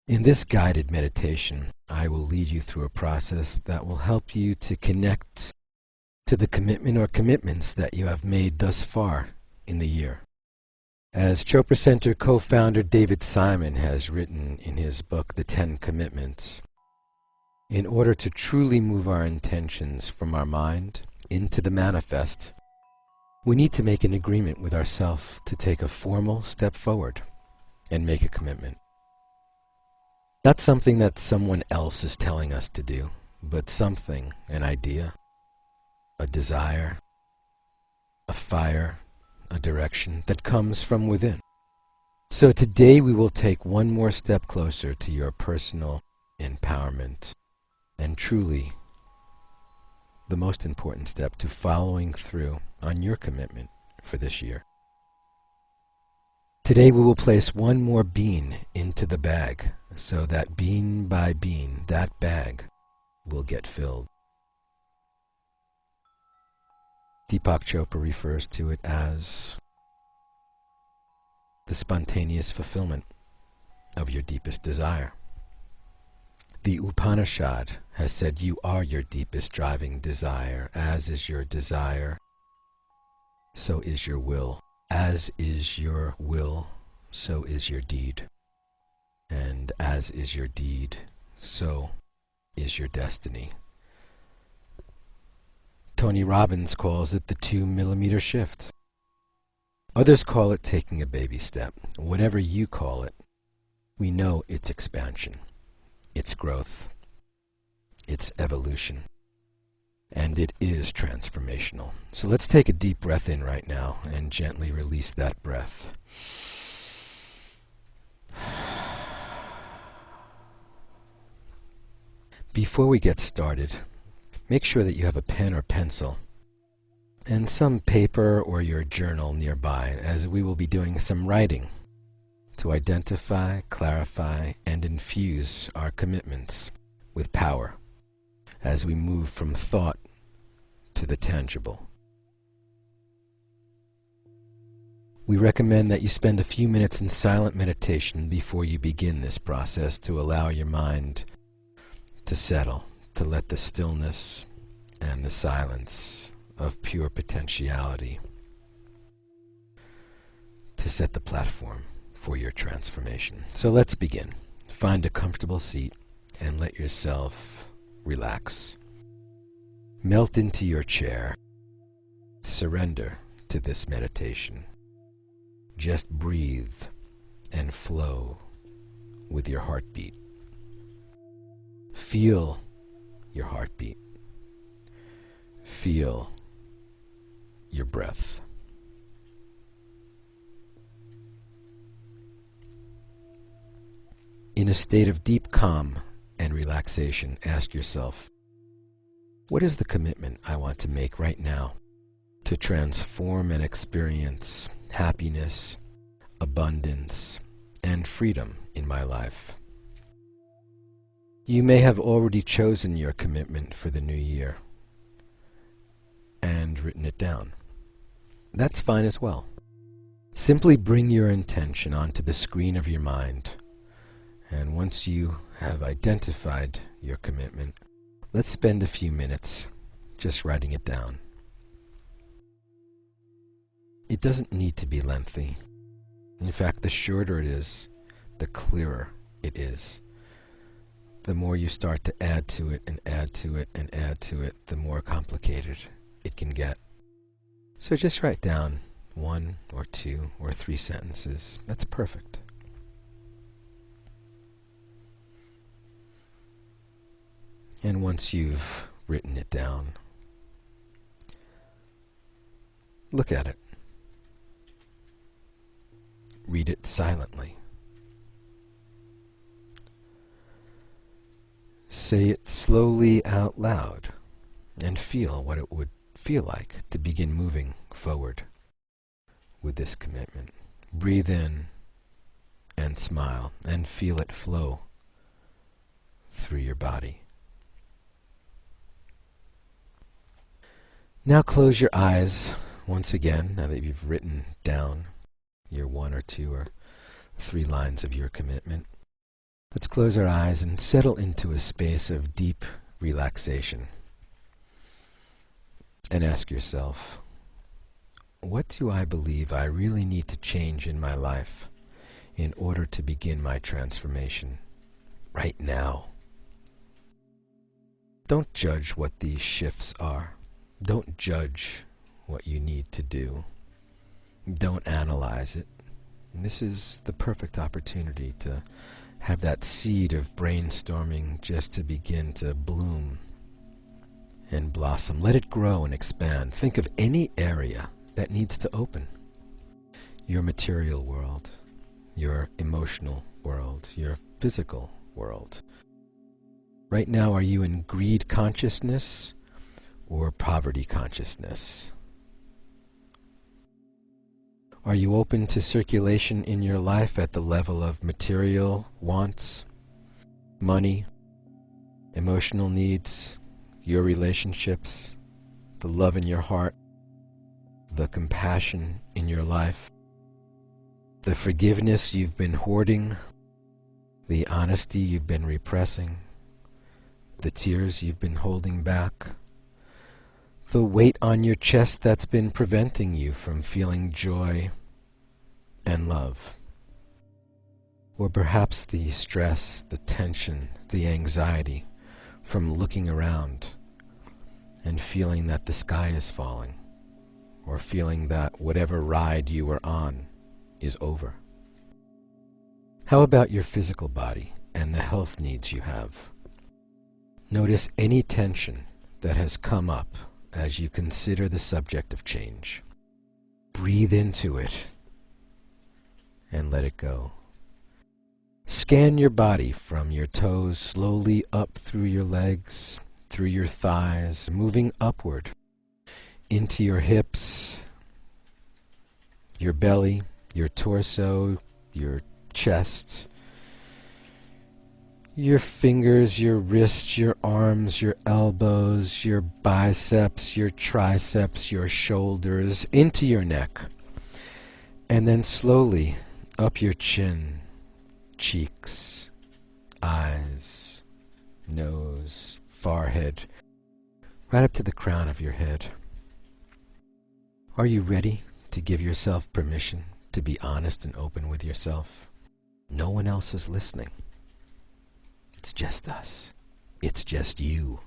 In this guided meditation, I will lead you through a process that will help you to connect to the commitment or commitments that you have made thus far in the year. As Chopra Center co-founder David Simon has written in his book, The 10 Commitments, in order to truly move our intentions from our mind into the manifest, we need to make an agreement with ourselves to take a formal step forward and make a commitment. Not something that someone else is telling us to do, but something, an idea, a desire, a fire, a direction that comes from within. So today we will take one more step closer to your personal empowerment and truly the most important step to following through on your commitment for this year. Today we will place one more bean into the bag so that bean by bean that bag will get filled. Deepak Chopra refers to it as the spontaneous fulfillment of your deepest desire. The Upanishad has said you are your deepest driving desire. As is your desire, so is your will. As is your will, so is your deed. And as is your deed, so is your destiny. Tony Robbins calls it the 2-millimeter shift. Others call it taking a baby step. Whatever you call it, we know it's expansion, it's growth, it's evolution, and it is transformational. So let's take a deep breath in right now and gently release that breath. Before we get started, make sure that you have a pen or pencil and some paper or your journal nearby, as we will be doing some writing to identify, clarify, and infuse our commitments with power as we move from thought to the tangible. We recommend that you spend a few minutes in silent meditation before you begin this process to allow your mind to settle, to let the stillness and the silence of pure potentiality to set the platform for your transformation. So let's begin. Find a comfortable seat and let yourself relax. Melt into your chair. Surrender to this meditation. Just breathe and flow with your heartbeat. Feel your heartbeat. Feel your breath. In a state of deep calm and relaxation, ask yourself, what is the commitment I want to make right now to transform and experience happiness, abundance, and freedom in my life? You may have already chosen your commitment for the new year and written it down. That's fine as well. Simply bring your intention onto the screen of your mind, and once you have identified your commitment, let's spend a few minutes just writing it down. It doesn't need to be lengthy. In fact, the shorter it is, the clearer it is. The more you start to add to it and add to it and add to it, the more complicated it can get. So just write down 1 or 2 or 3 sentences. That's perfect. And once you've written it down, look at it. Read it silently. Say it slowly out loud and feel what it would feel like to begin moving forward with this commitment. Breathe in and smile and feel it flow through your body. Now close your eyes once again, now that you've written down your 1 or 2 or 3 lines of your commitment. Let's close our eyes and settle into a space of deep relaxation. And ask yourself, what do I believe I really need to change in my life in order to begin my transformation right now? Don't judge what these shifts are. Don't judge what you need to do. Don't analyze it. And this is the perfect opportunity to have that seed of brainstorming just to begin to bloom and blossom. Let it grow and expand. Think of any area that needs to open. Your material world, your emotional world, your physical world. Right now, are you in greed consciousness or poverty consciousness? Are you open to circulation in your life at the level of material wants, money, emotional needs, your relationships, the love in your heart, the compassion in your life, the forgiveness you've been hoarding, the honesty you've been repressing, the tears you've been holding back, the weight on your chest that's been preventing you from feeling joy and love. Or perhaps the stress, the tension, the anxiety from looking around and feeling that the sky is falling, or feeling that whatever ride you were on is over. How about your physical body and the health needs you have? Notice any tension that has come up as you consider the subject of change. Breathe into it and let it go. Scan your body from your toes slowly up through your legs, through your thighs, moving upward into your hips, your belly, your torso, your chest, your fingers, your wrists, your arms, your elbows, your biceps, your triceps, your shoulders, into your neck, and then slowly up your chin, cheeks, eyes, nose, forehead, right up to the crown of your head. Are you ready to give yourself permission to be honest and open with yourself? No one else is listening. It's just us. It's just you.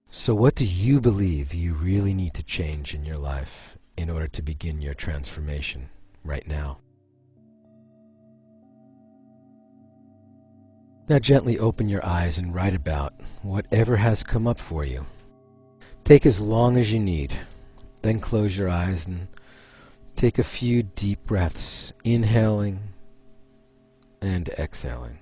So what do you believe you really need to change in your life in order to begin your transformation right now? Now gently open your eyes and write about whatever has come up for you. Take as long as you need. Then close your eyes and take a few deep breaths, inhaling and exhaling.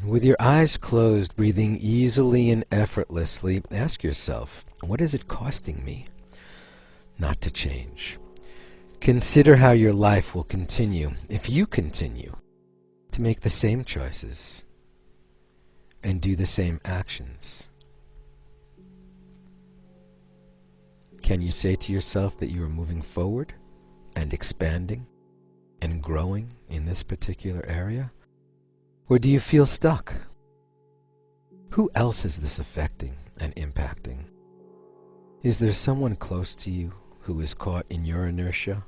With your eyes closed, breathing easily and effortlessly, ask yourself, what is it costing me not to change? Consider how your life will continue if you continue to make the same choices and do the same actions. Can you say to yourself that you are moving forward and expanding and growing in this particular area? Or do you feel stuck? Who else is this affecting and impacting? Is there someone close to you who is caught in your inertia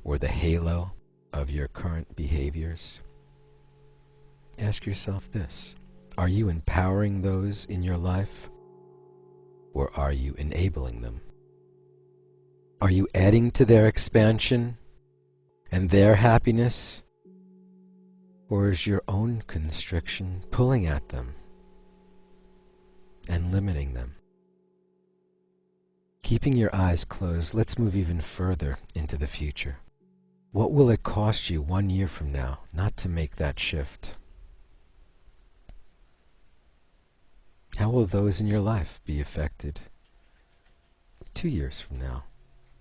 or the halo of your current behaviors? Ask yourself this. Are you empowering those in your life, or are you enabling them? Are you adding to their expansion and their happiness, or is your own constriction pulling at them and limiting them? Keeping your eyes closed, let's move even further into the future. What will it cost you 1 year from now not to make that shift? How will those in your life be affected 2 years from now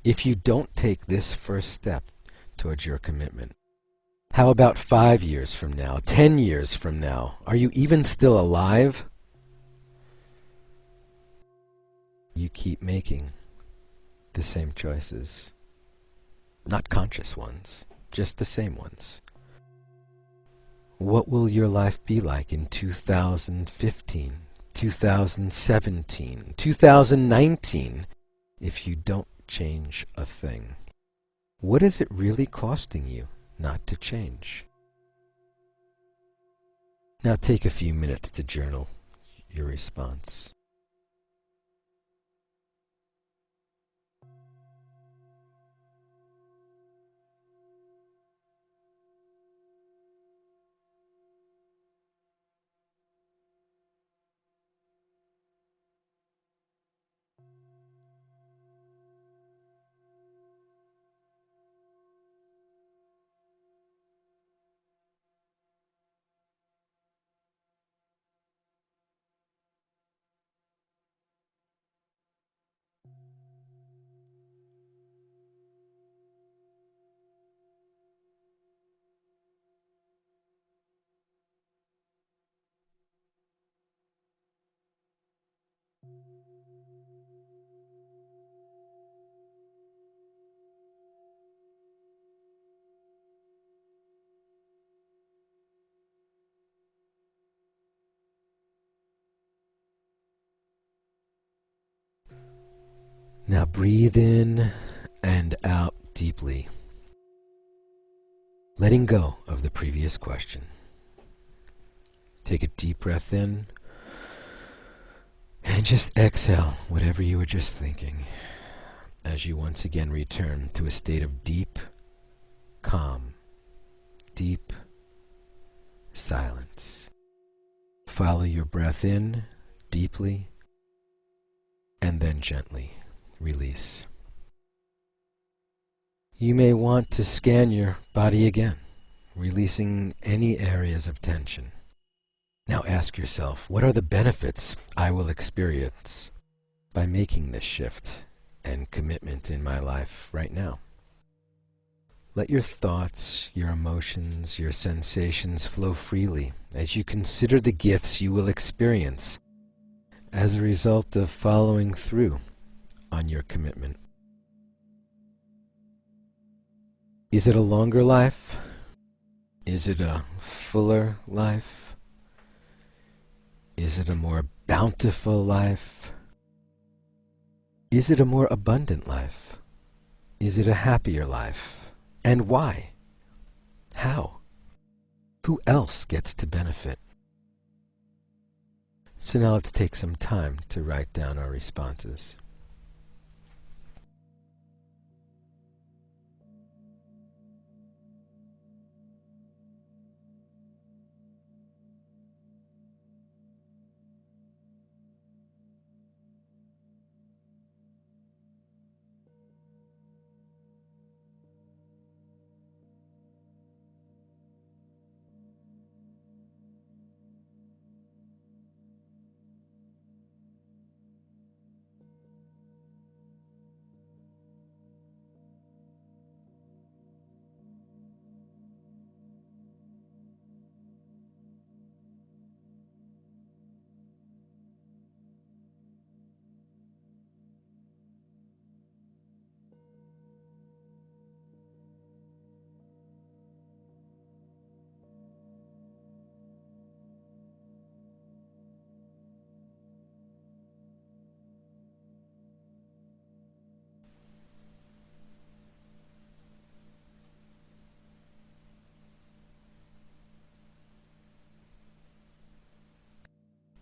if you don't take this first step towards your commitment? How about 5 years from now, 10 years from now? Are you even still alive? You keep making the same choices. Not conscious ones, just the same ones. What will your life be like in 2015, 2017, 2019 if you don't change a thing? What is it really costing you not to change? Now take a few minutes to journal your response. Now breathe in and out deeply, letting go of the previous question. Take a deep breath in and just exhale whatever you were just thinking as you once again return to a state of deep, calm, deep silence. Follow your breath in deeply and then gently release. You may want to scan your body again, releasing any areas of tension. Now ask yourself, what are the benefits I will experience by making this shift and commitment in my life right now? Let your thoughts, your emotions, your sensations flow freely as you consider the gifts you will experience as a result of following through on your commitment. Is it a longer life? Is it a fuller life? Is it a more bountiful life? Is it a more abundant life? Is it a happier life? And why? How? Who else gets to benefit? So now let's take some time to write down our responses.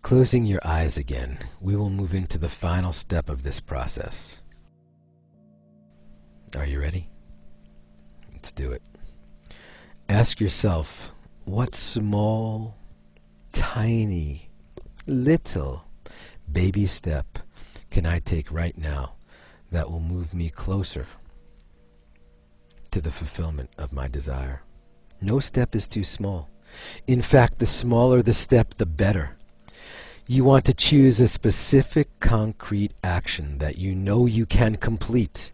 Closing your eyes again, we will move into the final step of this process. Are you ready? Let's do it. Ask yourself, what small, tiny, little baby step can I take right now that will move me closer to the fulfillment of my desire? No step is too small. In fact, the smaller the step, the better. You want to choose a specific, concrete action that you know you can complete.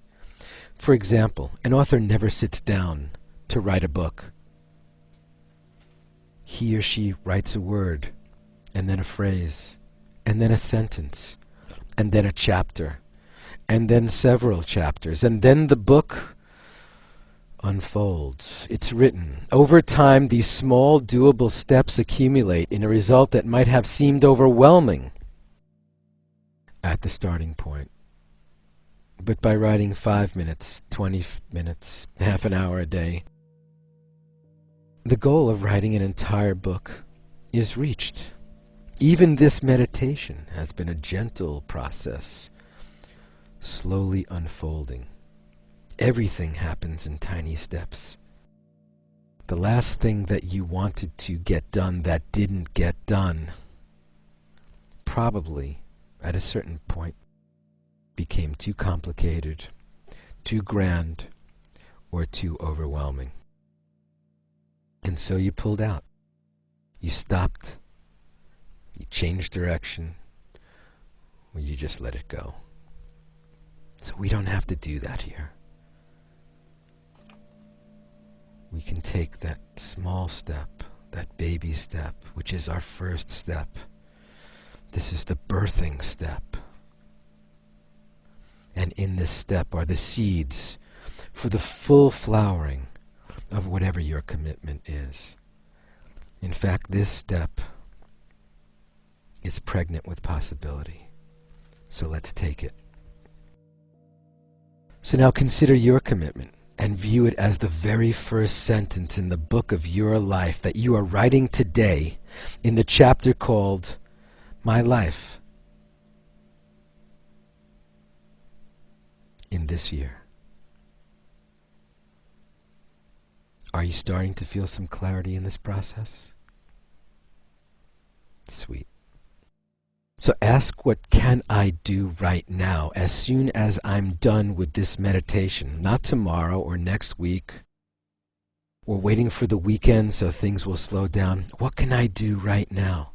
For example, an author never sits down to write a book. He or she writes a word, and then a phrase, and then a sentence, and then a chapter, and then several chapters, and then the book unfolds. It's written. Over time, these small, doable steps accumulate in a result that might have seemed overwhelming at the starting point. But by writing 5 minutes, 20 minutes, half an hour a day, the goal of writing an entire book is reached. Even this meditation has been a gentle process, slowly unfolding. Everything happens in tiny steps. The last thing that you wanted to get done that didn't get done probably, at a certain point, became too complicated, too grand, or too overwhelming. And so you pulled out. You stopped. You changed direction. Or you just let it go. So we don't have to do that here. We can take that small step, that baby step, which is our first step. This is the birthing step. And in this step are the seeds for the full flowering of whatever your commitment is. In fact, this step is pregnant with possibility. So let's take it. So now consider your commitment and view it as the very first sentence in the book of your life that you are writing today in the chapter called My Life in this year. Are you starting to feel some clarity in this process? Sweet. So ask, what can I do right now as soon as I'm done with this meditation? Not tomorrow or next week or waiting for the weekend so things will slow down. What can I do right now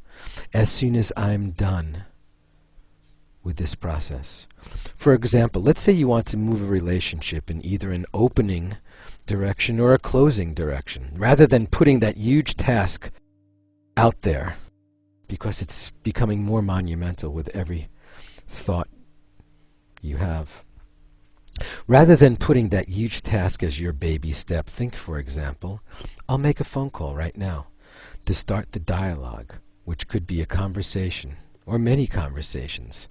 as soon as I'm done with this process? For example, let's say you want to move a relationship in either an opening direction or a closing direction, rather than putting that huge task out there, because it's becoming more monumental with every thought you have. Rather than putting that huge task as your baby step, think, for example, I'll make a phone call right now to start the dialogue, which could be a conversation or many conversations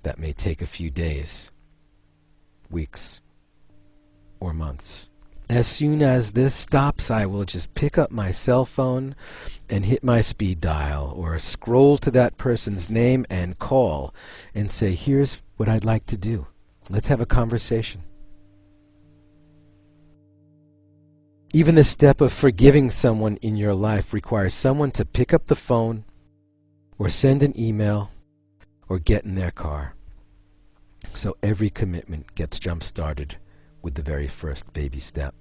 that may take a few days, weeks, or months. As soon as this stops, I will just pick up my cell phone and hit my speed dial, or scroll to that person's name and call and say, here's what I'd like to do. Let's have a conversation. Even the step of forgiving someone in your life requires someone to pick up the phone or send an email or get in their car. So every commitment gets jump-started with the very first baby step.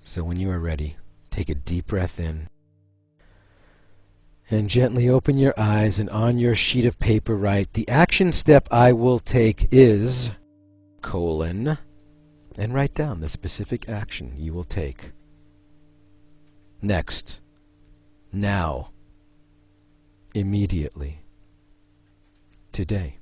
So when you are ready, take a deep breath in and gently open your eyes, and on your sheet of paper write, the action step I will take is, and write down the specific action you will take. Next, now, immediately, today.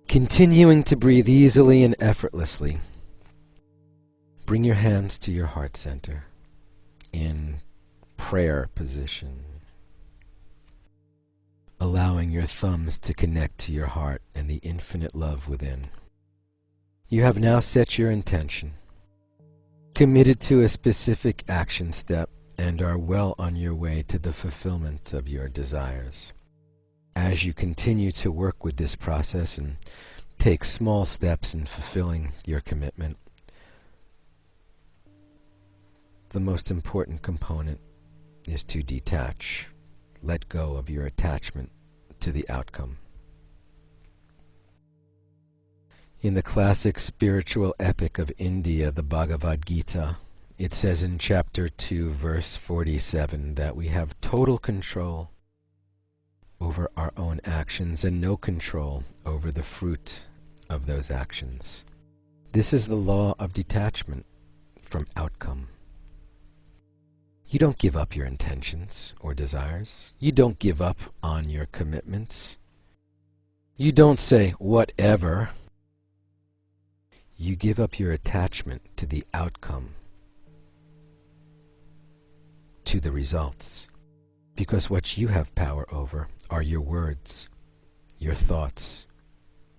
Continuing to breathe easily and effortlessly, bring your hands to your heart center in prayer position, allowing your thumbs to connect to your heart and the infinite love within. You have now set your intention, committed to a specific action step, and are well on your way to the fulfillment of your desires. As you continue to work with this process and take small steps in fulfilling your commitment, the most important component is to detach, let go of your attachment to the outcome. In the classic spiritual epic of India, the Bhagavad Gita, it says in chapter 2, verse 47, that we have total control over our own actions and no control over the fruit of those actions. This is the law of detachment from outcome. You don't give up your intentions or desires. You don't give up on your commitments. You don't say, whatever. You give up your attachment to the outcome, to the results. Because what you have power over are your words, your thoughts,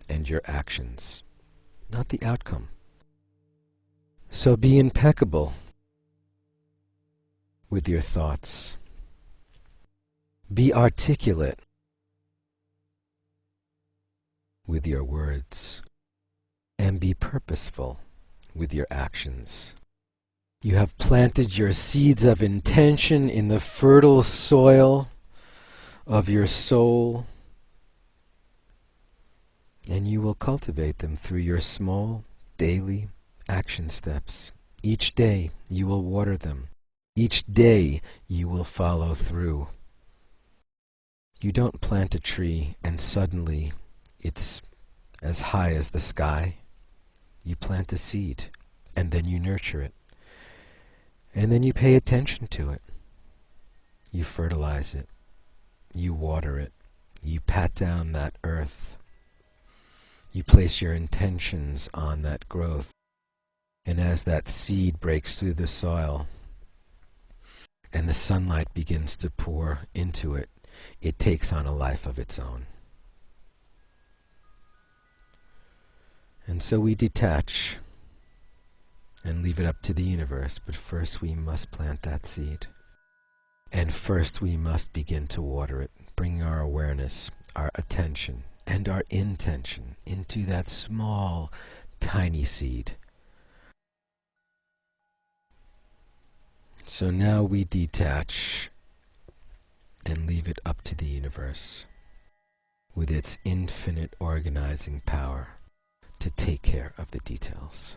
and your actions, not the outcome. So be impeccable with your thoughts. Be articulate with your words. And be purposeful with your actions. You have planted your seeds of intention in the fertile soil of your soul, and you will cultivate them through your small daily action steps. Each day you will water them. Each day you will follow through. You don't plant a tree and suddenly it's as high as the sky. You plant a seed, and then you nurture it. And then you pay attention to it. You fertilize it. You water it. You pat down that earth. You place your intentions on that growth. And as that seed breaks through the soil, and the sunlight begins to pour into it, it takes on a life of its own. And so we detach and leave it up to the universe, but first we must plant that seed. And first we must begin to water it, bring our awareness, our attention, and our intention into that small, tiny seed. So now we detach and leave it up to the universe with its infinite organizing power to take care of the details.